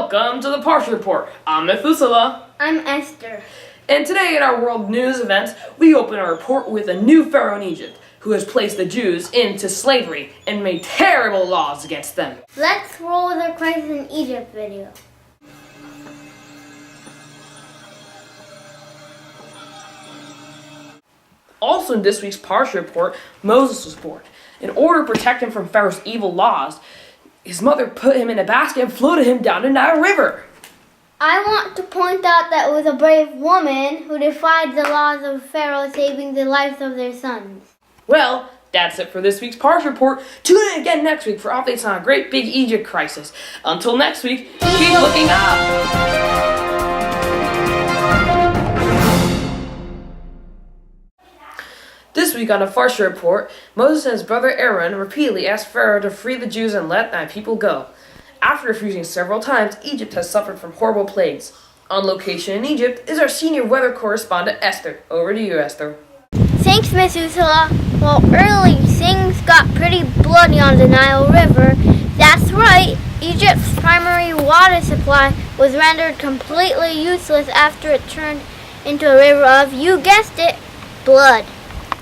Welcome to the Parsha Report. I'm Methuselah. I'm Esther. And today in our world news events, we open our report with a new pharaoh in Egypt who has placed the Jews into slavery and made terrible laws against them. Let's roll the Crisis in Egypt video. Also in this week's Parsha Report, Moses was born. In order to protect him from Pharaoh's evil laws, his mother put him in a basket and floated him down the Nile River. I want to point out that it was a brave woman who defied the laws of Pharaoh, saving the lives of their sons. Well, that's it for this week's Parsha Report. Tune in again next week for updates on a great big Egypt crisis. Until next week, keep looking up! This week on the Parsha Report, Moses and his brother Aaron repeatedly asked Pharaoh to free the Jews and let my people go. After refusing several times, Egypt has suffered from horrible plagues. On location in Egypt is our senior weather correspondent Esther. Over to you, Esther. Thanks, Methuselah. Well, early things got pretty bloody on the Nile River. That's right, Egypt's primary water supply was rendered completely useless after it turned into a river of, you guessed it, blood.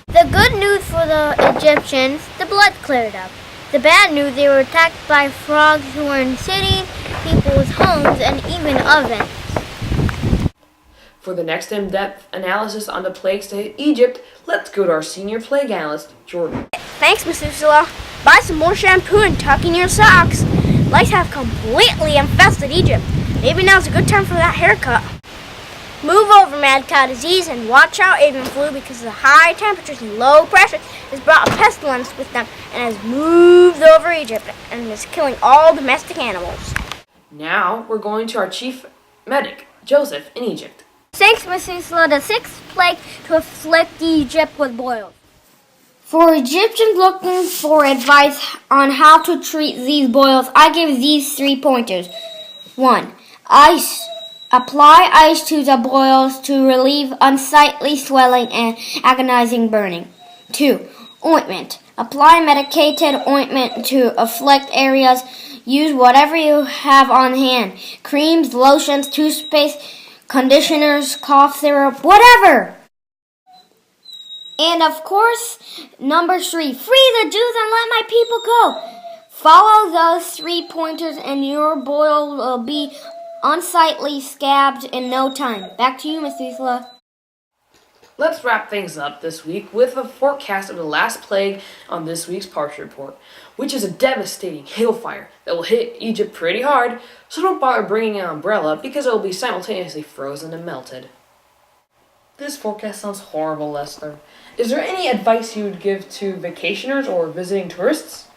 The good news for the Egyptians, the blood cleared up. The bad news, they were attacked by frogs who were in cities, people's homes, and even ovens. For the next in-depth analysis on the plagues to hit Egypt, let's go to our senior plague analyst, Jordan. Thanks, Methuselah. Buy some more shampoo and tuck in your socks. Lice have completely infested Egypt. Maybe now's a good time for that haircut. Move over mad cow disease and watch out avian flu because the high temperatures and low pressure has brought a pestilence with them and has moved over Egypt and is killing all domestic animals. Now we're going to our chief medic, Joseph, in Egypt. Thanks, Methuselah. The sixth plague to afflict Egypt was boils. For Egyptians looking for advice on how to treat these boils, I give these 3 pointers. 1. Ice. Apply ice to the boils to relieve unsightly swelling and agonizing burning. 2. Ointment. Apply medicated ointment to afflict areas. Use whatever you have on hand. Creams, lotions, toothpaste, conditioners, cough syrup, whatever. And of course, number 3, free the Jews and let my people go. Follow those 3 pointers and your boil will be unsightly scabbed in no time. Back to you, Methuselah. Let's wrap things up this week with a forecast of the last plague on this week's Parsha Report, which is a devastating hailfire that will hit Egypt pretty hard, so don't bother bringing an umbrella because it will be simultaneously frozen and melted. This forecast sounds horrible, Esther. Is there any advice you would give to vacationers or visiting tourists?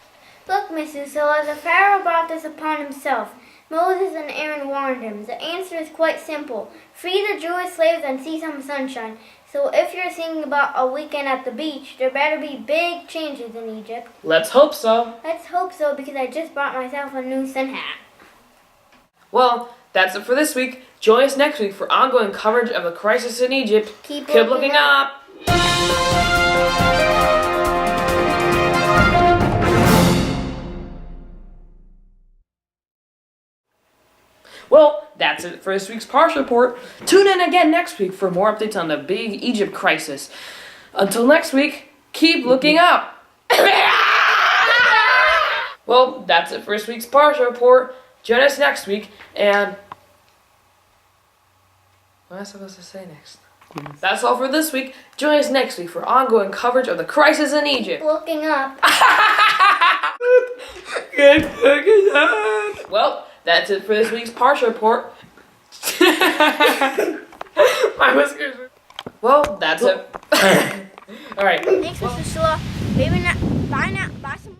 Look, Methuselah, the Pharaoh brought this upon himself. Moses and Aaron warned him. The answer is quite simple. Free the Jewish slaves and see some sunshine. So if you're thinking about a weekend at the beach, there better be big changes in Egypt. Let's hope so. Let's hope so, because I just bought myself a new sun hat. Well, that's it for this week. Join us next week for ongoing coverage of the crisis in Egypt. Keep looking up. Well, that's it for this week's Parsha Report. Tune in again next week for more updates on the big Egypt crisis. Until next week, keep looking up. Well, that's it for this week's Parsha Report. Join us next week, and what am I supposed to say next? That's all for this week. Join us next week for ongoing coverage of the crisis in Egypt. Looking up. Well, that's it for this week's Parsha Report. My whiskers. Well, that's it. All right. Thanks, Methuselah. Maybe not. Bye now. Buy some.